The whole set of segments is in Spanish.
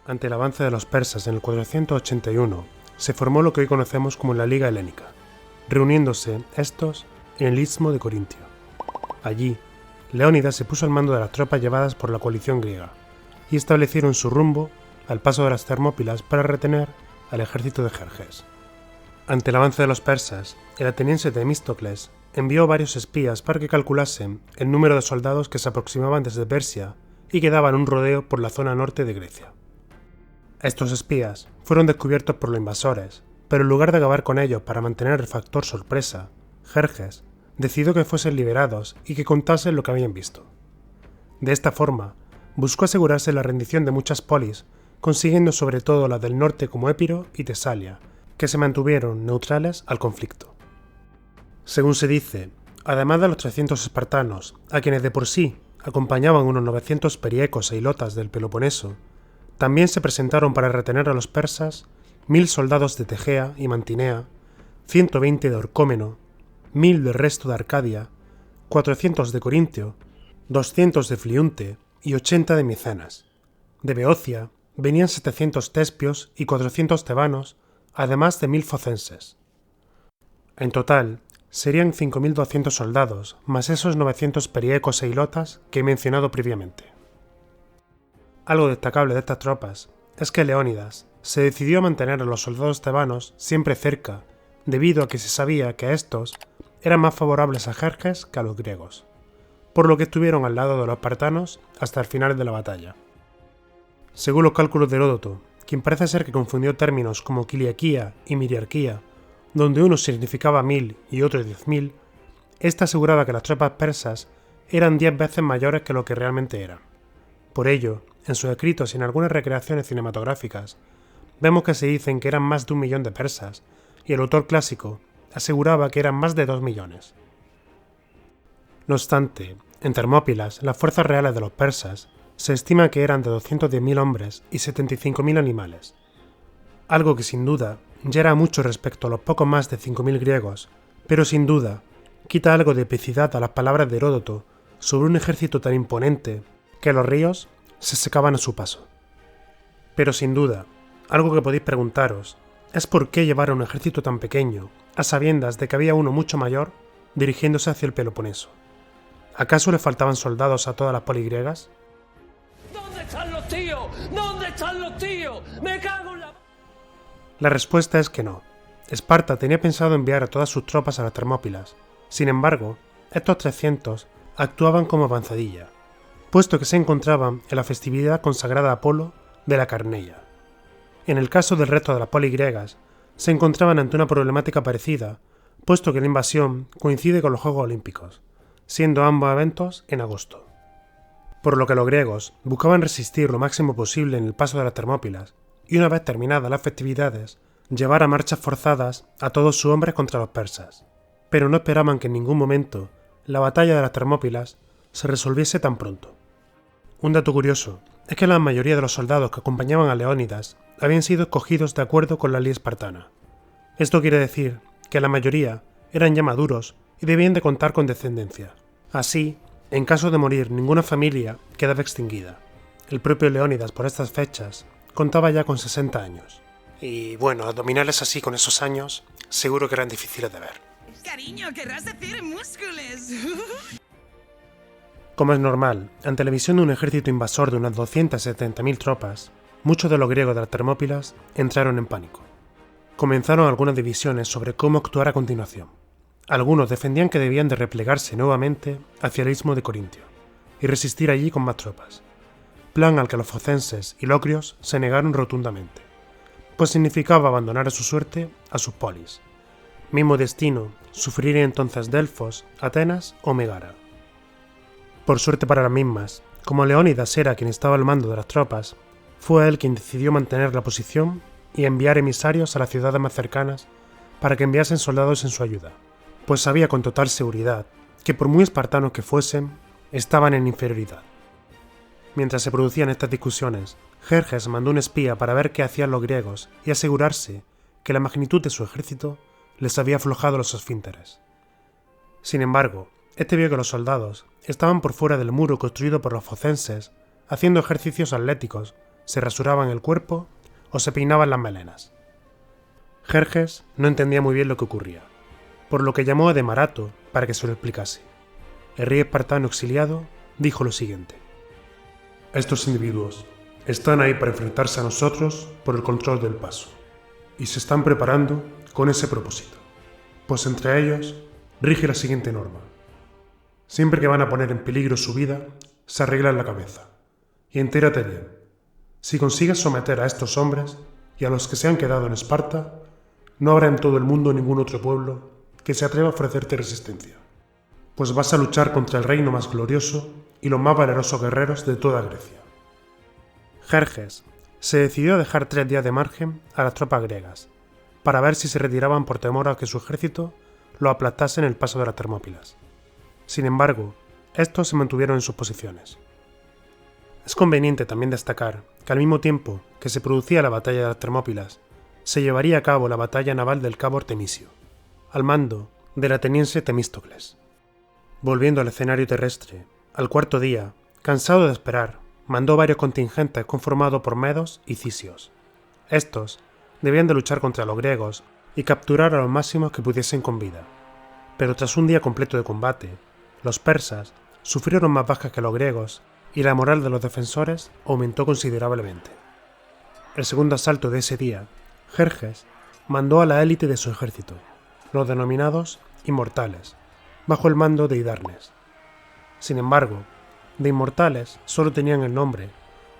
Ante el avance de los persas en el 481, se formó lo que hoy conocemos como la Liga Helénica, reuniéndose estos en el Istmo de Corintio. Allí, Leónidas se puso al mando de las tropas llevadas por la coalición griega, y establecieron su rumbo al paso de las Termópilas para retener al ejército de Jerjes. Ante el avance de los persas, el ateniense Temístocles envió varios espías para que calculasen el número de soldados que se aproximaban desde Persia y que daban un rodeo por la zona norte de Grecia. Estos espías fueron descubiertos por los invasores, pero en lugar de acabar con ellos para mantener el factor sorpresa, Jerjes decidió que fuesen liberados y que contasen lo que habían visto. De esta forma, buscó asegurarse la rendición de muchas polis, consiguiendo sobre todo las del norte como Épiro y Tesalia, que se mantuvieron neutrales al conflicto. Según se dice, además de los 300 espartanos, a quienes de por sí acompañaban unos 900 periecos e ilotas del Peloponeso, también se presentaron para retener a los persas 1000 soldados de Tegea y Mantinea, 120 de Orcómeno, 1000 del resto de Arcadia, 400 de Corintio, 200 de Fliunte y 80 de Micenas. De Beocia venían 700 tespios y 400 tebanos, además de 1000 focenses. En total, serían 5200 soldados, más esos 900 periecos e ilotas que he mencionado previamente. Algo destacable de estas tropas es que Leónidas se decidió a mantener a los soldados tebanos siempre cerca, debido a que se sabía que estos eran más favorables a Jerjes que a los griegos, por lo que estuvieron al lado de los espartanos hasta el final de la batalla. Según los cálculos de Heródoto, quien parece ser que confundió términos como quiliarquía y miriarquía, donde uno significaba 1000 y otro 10.000, ésta aseguraba que las tropas persas eran 10 veces mayores que lo que realmente eran. Por ello, en sus escritos y en algunas recreaciones cinematográficas, vemos que se dicen que eran más de 1 millón de persas, y el autor clásico aseguraba que eran más de 2 millones. No obstante, en Termópilas, las fuerzas reales de los persas se estima que eran de 210.000 hombres y 75.000 animales, algo que sin duda ya era mucho respecto a los poco más de 5.000 griegos, pero sin duda quita algo de epicidad a las palabras de Heródoto sobre un ejército tan imponente que los ríos se secaban a su paso. Pero sin duda, algo que podéis preguntaros es por qué llevar a un ejército tan pequeño, a sabiendas de que había uno mucho mayor, dirigiéndose hacia el Peloponeso. ¿Acaso le faltaban soldados a todas las poligriegas? ¿Dónde están los tíos? ¿Dónde están los tíos? ¡Me cago en la... La respuesta es que no. Esparta tenía pensado enviar a todas sus tropas a las Termópilas. Sin embargo, estos 300 actuaban como avanzadilla, puesto que se encontraban en la festividad consagrada a Apolo de la Carneia. En el caso del resto de las poligriegas, se encontraban ante una problemática parecida, puesto que la invasión coincide con los Juegos Olímpicos, siendo ambos eventos en agosto. Por lo que los griegos buscaban resistir lo máximo posible en el paso de las Termópilas, y una vez terminadas las festividades, llevar a marchas forzadas a todos sus hombres contra los persas. Pero no esperaban que en ningún momento la batalla de las Termópilas se resolviese tan pronto. Un dato curioso es que la mayoría de los soldados que acompañaban a Leónidas habían sido escogidos de acuerdo con la ley espartana. Esto quiere decir que la mayoría eran ya maduros y debían de contar con descendencia. Así, en caso de morir ninguna familia quedaba extinguida. El propio Leónidas por estas fechas contaba ya con 60 años. Y bueno, abdominales así con esos años seguro que eran difíciles de ver. Cariño, querrás decir músculos. Como es normal, ante la visión de un ejército invasor de unas 270.000 tropas, muchos de los griegos de las Termópilas entraron en pánico. Comenzaron algunas divisiones sobre cómo actuar a continuación. Algunos defendían que debían de replegarse nuevamente hacia el istmo de Corintio y resistir allí con más tropas, plan al que los focenses y locrios se negaron rotundamente, pues significaba abandonar a su suerte a sus polis. Mismo destino sufriría entonces Delfos, Atenas o Megara. Por suerte para las mismas, como Leónidas era quien estaba al mando de las tropas, fue él quien decidió mantener la posición y enviar emisarios a las ciudades más cercanas para que enviasen soldados en su ayuda, pues sabía con total seguridad que por muy espartanos que fuesen, estaban en inferioridad. Mientras se producían estas discusiones, Jerjes mandó un espía para ver qué hacían los griegos y asegurarse que la magnitud de su ejército les había aflojado los esfínteres. Sin embargo, este vio que los soldados estaban por fuera del muro construido por los focenses, haciendo ejercicios atléticos se rasuraban el cuerpo o se peinaban las melenas. Jerjes no entendía muy bien lo que ocurría, por lo que llamó a Demarato para que se lo explicase. El rey espartano exiliado dijo lo siguiente: estos individuos están ahí para enfrentarse a nosotros por el control del paso, y se están preparando con ese propósito, pues entre ellos rige la siguiente norma: siempre que van a poner en peligro su vida, se arreglan la cabeza, y entérate bien, si consigues someter a estos hombres y a los que se han quedado en Esparta, no habrá en todo el mundo ningún otro pueblo que se atreva a ofrecerte resistencia, pues vas a luchar contra el reino más glorioso y los más valerosos guerreros de toda Grecia. Jerjes se decidió a dejar 3 días de margen a las tropas griegas, para ver si se retiraban por temor a que su ejército lo aplastase en el paso de las Termópilas. Sin embargo, estos se mantuvieron en sus posiciones. Es conveniente también destacar que al mismo tiempo que se producía la batalla de las Termópilas, se llevaría a cabo la batalla naval del cabo Artemisio, al mando del ateniense Temístocles. Volviendo al escenario terrestre, al 4.º día, cansado de esperar, mandó varios contingentes conformados por medos y cisios. Estos debían de luchar contra los griegos y capturar a los máximos que pudiesen con vida. Pero tras un día completo de combate, los persas sufrieron más bajas que los griegos y la moral de los defensores aumentó considerablemente. El segundo asalto de ese día, Jerjes mandó a la élite de su ejército, los denominados Inmortales, bajo el mando de Hidarnes. Sin embargo, de Inmortales solo tenían el nombre,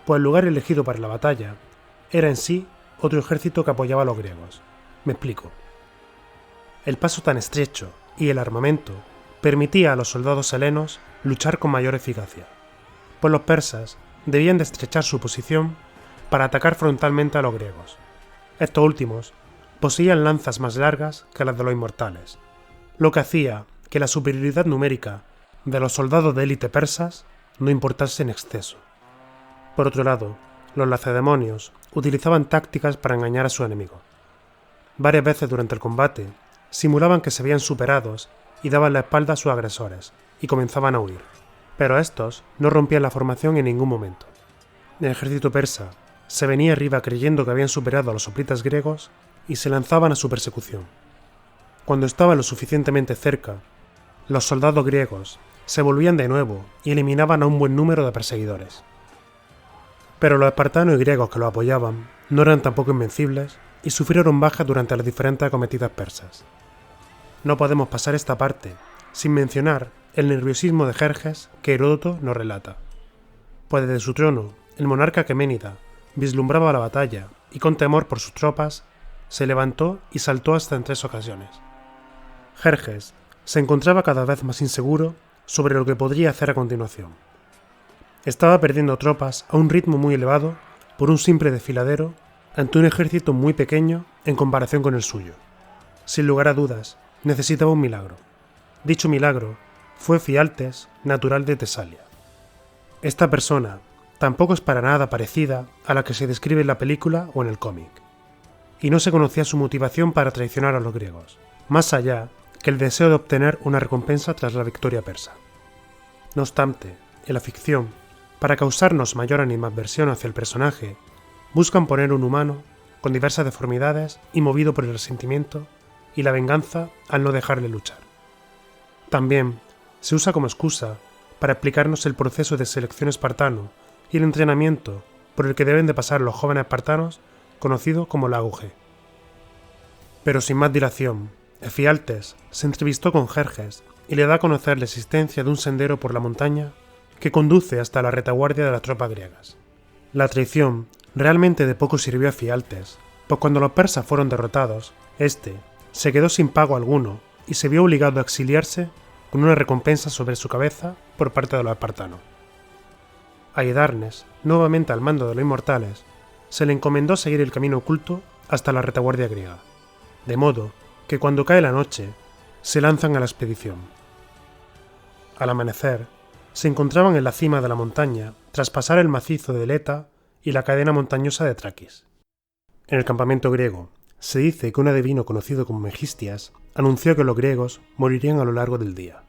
pues el lugar elegido para la batalla era en sí otro ejército que apoyaba a los griegos. Me explico. El paso tan estrecho y el armamento permitía a los soldados helenos luchar con mayor eficacia, pues los persas debían de estrechar su posición para atacar frontalmente a los griegos. Estos últimos poseían lanzas más largas que las de los Inmortales, lo que hacía que la superioridad numérica de los soldados de élite persas no importase en exceso. Por otro lado, los lacedemonios utilizaban tácticas para engañar a su enemigo. Varias veces durante el combate simulaban que se veían superados y daban la espalda a sus agresores y comenzaban a huir, pero estos no rompían la formación en ningún momento. El ejército persa se venía arriba creyendo que habían superado a los hoplitas griegos y se lanzaban a su persecución. Cuando estaban lo suficientemente cerca, los soldados griegos se volvían de nuevo y eliminaban a un buen número de perseguidores. Pero los espartanos y griegos que los apoyaban no eran tampoco invencibles y sufrieron bajas durante las diferentes acometidas persas. No podemos pasar esta parte sin mencionar el nerviosismo de Jerjes que Heródoto nos relata, pues desde su trono el monarca aqueménida vislumbraba la batalla y con temor por sus tropas se levantó y saltó hasta en 3 ocasiones. Jerjes se encontraba cada vez más inseguro sobre lo que podría hacer a continuación. Estaba perdiendo tropas a un ritmo muy elevado por un simple desfiladero ante un ejército muy pequeño en comparación con el suyo. Sin lugar a dudas, necesitaba un milagro. Dicho milagro fue Fialtes, natural de Tesalia. Esta persona tampoco es para nada parecida a la que se describe en la película o en el cómic, y no se conocía su motivación para traicionar a los griegos, más allá que el deseo de obtener una recompensa tras la victoria persa. No obstante, en la ficción, para causarnos mayor animadversión hacia el personaje, buscan poner un humano con diversas deformidades y movido por el resentimiento y la venganza al no dejarle luchar. También se usa como excusa para explicarnos el proceso de selección espartano y el entrenamiento por el que deben de pasar los jóvenes espartanos, conocido como la AUG. Pero sin más dilación, Efialtes se entrevistó con Jerjes y le da a conocer la existencia de un sendero por la montaña que conduce hasta la retaguardia de las tropas griegas. La traición realmente de poco sirvió a Efialtes, pues cuando los persas fueron derrotados, éste se quedó sin pago alguno y se vio obligado a exiliarse con una recompensa sobre su cabeza por parte de los espartanos. A Hidarnes, nuevamente al mando de los Inmortales, se le encomendó seguir el camino oculto hasta la retaguardia griega, de modo que cuando cae la noche, se lanzan a la expedición. Al amanecer, se encontraban en la cima de la montaña tras pasar el macizo de Leta y la cadena montañosa de Traquis. En el campamento griego, se dice que un adivino conocido como Megistias anunció que los griegos morirían a lo largo del día,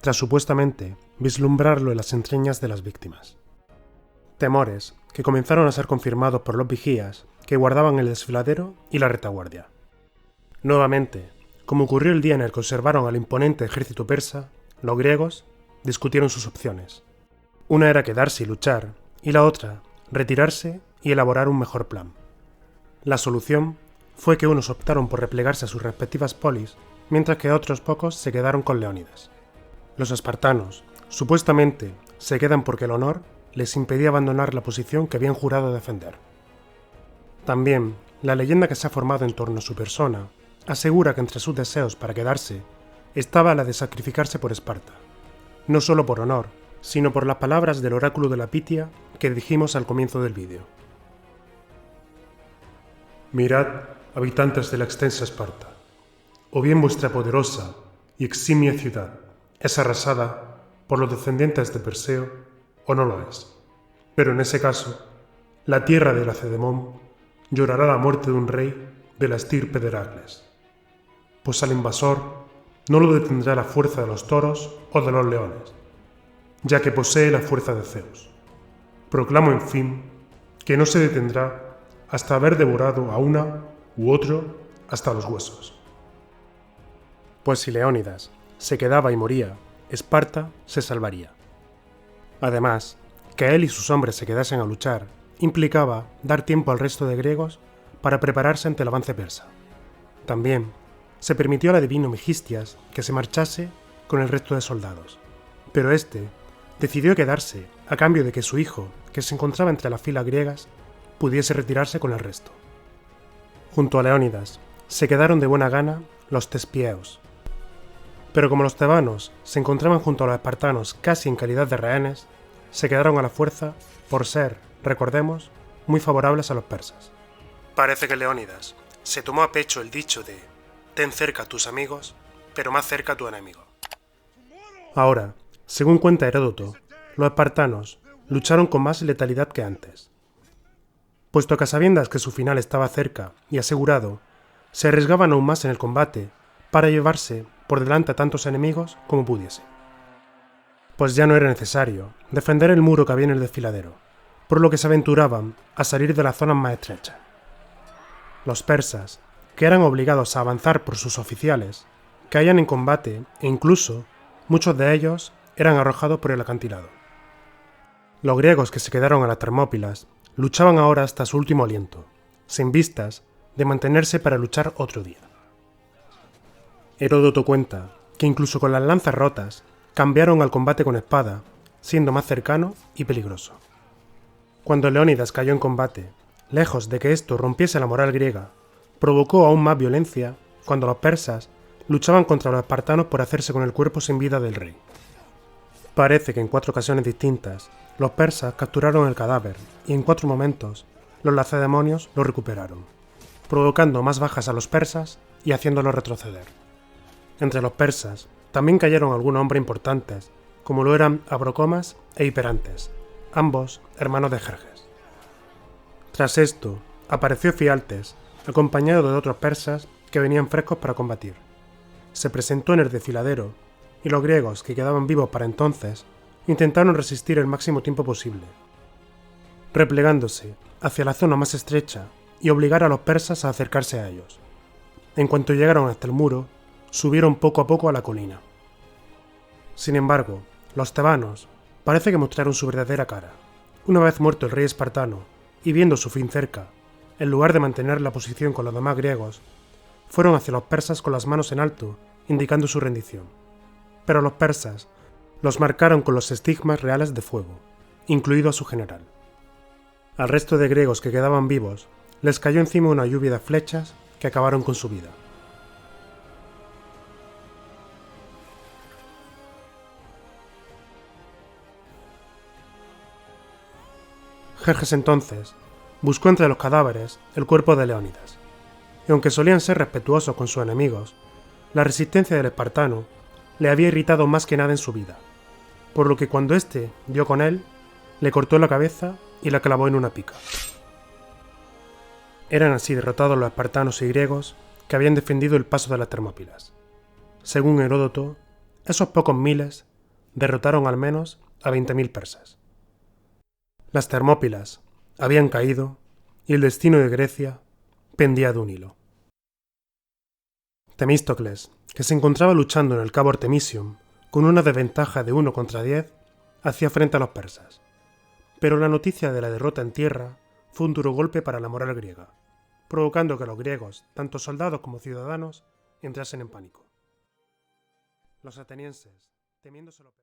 tras supuestamente vislumbrarlo en las entrañas de las víctimas. Temores que comenzaron a ser confirmados por los vigías que guardaban el desfiladero y la retaguardia. Nuevamente, como ocurrió el día en el que observaron al imponente ejército persa, los griegos discutieron sus opciones. Una era quedarse y luchar, y la otra, retirarse y elaborar un mejor plan. La solución fue que unos optaron por replegarse a sus respectivas polis, mientras que otros pocos se quedaron con Leónidas. Los espartanos, supuestamente, se quedan porque el honor les impedía abandonar la posición que habían jurado defender. También, la leyenda que se ha formado en torno a su persona asegura que entre sus deseos para quedarse estaba la de sacrificarse por Esparta, no solo por honor, sino por las palabras del oráculo de la Pitia que dijimos al comienzo del vídeo. Mirad, habitantes de la extensa Esparta, o bien vuestra poderosa y eximia ciudad es arrasada por los descendientes de Perseo, o no lo es. Pero en ese caso, la tierra de Lacedemón llorará la muerte de un rey de la estirpe de Heracles, pues al invasor no lo detendrá la fuerza de los toros o de los leones, ya que posee la fuerza de Zeus. Proclamo, en fin, que no se detendrá hasta haber devorado a una u otro hasta los huesos. Pues si Leónidas se quedaba y moría, Esparta se salvaría. Además, que él y sus hombres se quedasen a luchar implicaba dar tiempo al resto de griegos para prepararse ante el avance persa. También se permitió al adivino Megistias que se marchase con el resto de soldados, pero éste decidió quedarse a cambio de que su hijo, que se encontraba entre las filas griegas, pudiese retirarse con el resto. Junto a Leónidas se quedaron de buena gana los tespieos, pero como los tebanos se encontraban junto a los espartanos casi en calidad de rehenes, se quedaron a la fuerza por ser, recordemos, muy favorables a los persas. Parece que Leónidas se tomó a pecho el dicho de «ten cerca a tus amigos, pero más cerca a tu enemigo». Ahora, según cuenta Heródoto, los espartanos lucharon con más letalidad que antes. Puesto que a sabiendas que su final estaba cerca y asegurado, se arriesgaban aún más en el combate para llevarse por delante a tantos enemigos como pudiese. Pues ya no era necesario defender el muro que había en el desfiladero, por lo que se aventuraban a salir de las zonas más estrechas. Los persas, que eran obligados a avanzar por sus oficiales, caían en combate e incluso muchos de ellos eran arrojados por el acantilado. Los griegos que se quedaron a las Termópilas luchaban ahora hasta su último aliento, sin vistas de mantenerse para luchar otro día. Heródoto cuenta que incluso con las lanzas rotas cambiaron al combate con espada, siendo más cercano y peligroso. Cuando Leónidas cayó en combate, lejos de que esto rompiese la moral griega, provocó aún más violencia cuando los persas luchaban contra los espartanos por hacerse con el cuerpo sin vida del rey. Parece que en 4 ocasiones distintas, los persas capturaron el cadáver y en 4 momentos los lacedemonios lo recuperaron, provocando más bajas a los persas y haciéndolos retroceder. Entre los persas también cayeron algunos hombres importantes, como lo eran Abrocomas e Hiperantes, ambos hermanos de Jerjes. Tras esto, apareció Fialtes, acompañado de otros persas que venían frescos para combatir. Se presentó en el desfiladero, y los griegos que quedaban vivos para entonces intentaron resistir el máximo tiempo posible, replegándose hacia la zona más estrecha y obligar a los persas a acercarse a ellos. En cuanto llegaron hasta el muro, subieron poco a poco a la colina. Sin embargo, los tebanos parece que mostraron su verdadera cara. Una vez muerto el rey espartano y viendo su fin cerca, en lugar de mantener la posición con los demás griegos, fueron hacia los persas con las manos en alto, indicando su rendición. Pero los persas los marcaron con los estigmas reales de fuego, incluido a su general. Al resto de griegos que quedaban vivos, les cayó encima una lluvia de flechas que acabaron con su vida. Jerjes entonces buscó entre los cadáveres el cuerpo de Leónidas, y aunque solían ser respetuosos con sus enemigos, la resistencia del espartano le había irritado más que nada en su vida, por lo que cuando éste dio con él, le cortó la cabeza y la clavó en una pica. Eran así derrotados los espartanos y griegos que habían defendido el paso de las Termópilas. Según Heródoto, esos pocos miles derrotaron al menos a 20.000 persas. Las Termópilas habían caído y el destino de Grecia pendía de un hilo. Temístocles, que se encontraba luchando en el cabo Artemisium con una desventaja de 1 contra 10, hacía frente a los persas. Pero la noticia de la derrota en tierra fue un duro golpe para la moral griega, provocando que los griegos, tanto soldados como ciudadanos, entrasen en pánico. Los atenienses, temiendo solo